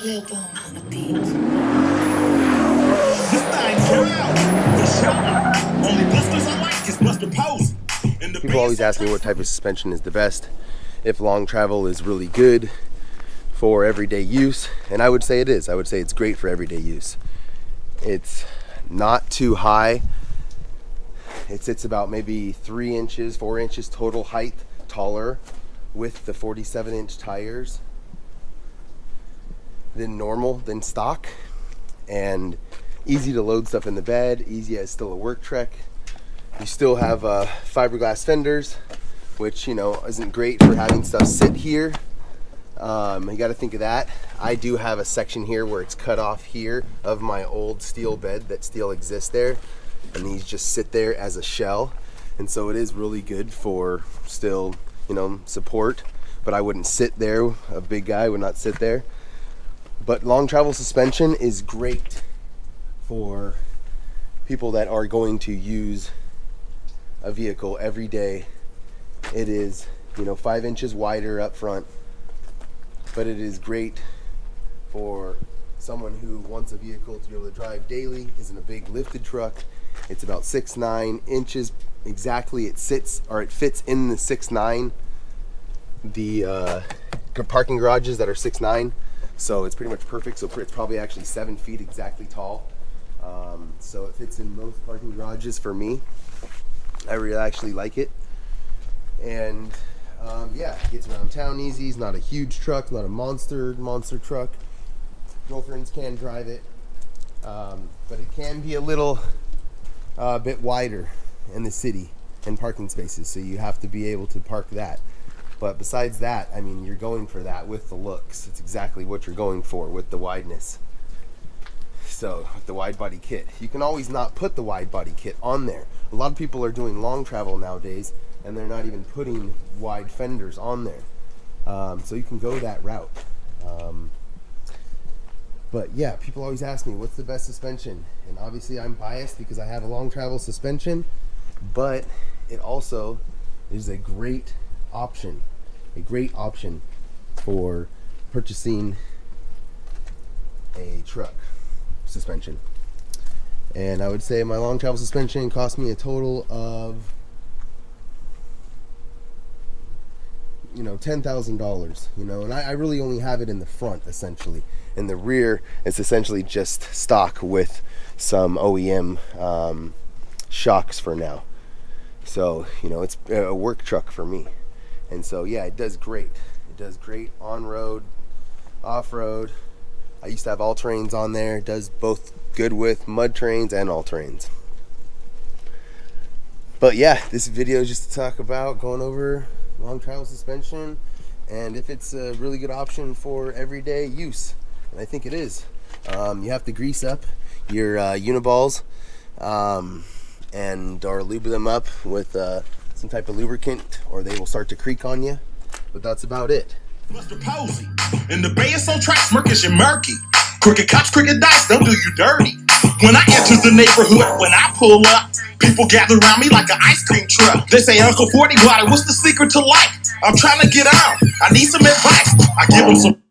Lil Bone on the beat. People always ask me what type of suspension is the best, if long travel is really good for everyday use, and I would say it is. I would say it's great for everyday use. It's not too high. It sits about maybe 3 inches, 4 inches total height taller with the 47-inch tires than stock, and easy to load stuff in the bed, easy as still a work trek. You still have fiberglass fenders, which, you know, isn't great for having stuff sit here. You got to think of that. I do have a section here where it's cut off here of my old steel bed that still exists there, and these just sit there as a shell, and so it is really good for still, you know, support. But I wouldn't sit there. A big guy would not sit there. But long travel suspension is great for people that are going to use a vehicle every day. It is, you know, 5 inches wider up front, but it is great for someone who wants a vehicle to be able to drive daily, isn't a big lifted truck. It's about 6'9" inches exactly. It fits in the 6'9", the parking garages that are 6'9", so it's pretty much perfect. So it's probably actually 7 feet exactly tall. So it fits in most parking garages for me. I really actually like it. And yeah, it gets around town easy. It's not a huge truck, not a monster truck. Girlfriends can drive it, but it can be a little bit wider in the city and parking spaces, so you have to be able to park that. But besides that, I mean, you're going for that with the looks. It's exactly what you're going for with the wideness. So with the wide body kit, you can always not put the wide body kit on there. A lot of people are doing long travel nowadays, and they're not even putting wide fenders on there. So you can go that route. But yeah, people always ask me, what's the best suspension? And obviously I'm biased because I have a long travel suspension, but it also is a great option for purchasing a truck suspension. And I would say my long travel suspension cost me a total of, you know, $10,000, you know, and I really only have it in the front, essentially. In the rear, it's essentially just stock with some OEM shocks for now. So, you know, it's a work truck for me. And so, yeah, it does great. It does great on-road, off-road. I used to have all-terrains on there. It does both good with mud terrains and all-terrains. But yeah, this video is just to talk about going over long travel suspension and if it's a really good option for everyday use. And I think it is. You have to grease up your uniballs or lube them up with some type of lubricant, or they will start to creak on you. But that's about it. Buster Posey. In the bay, it's on track, murkish and murky. Crooked cops, crooked dice, don't do you dirty. When I enter the neighborhood, when I pull up, people gather around me like an ice cream truck. They say, Uncle 40 Water, what's the secret to life? I'm trying to get out. I need some advice. I give them some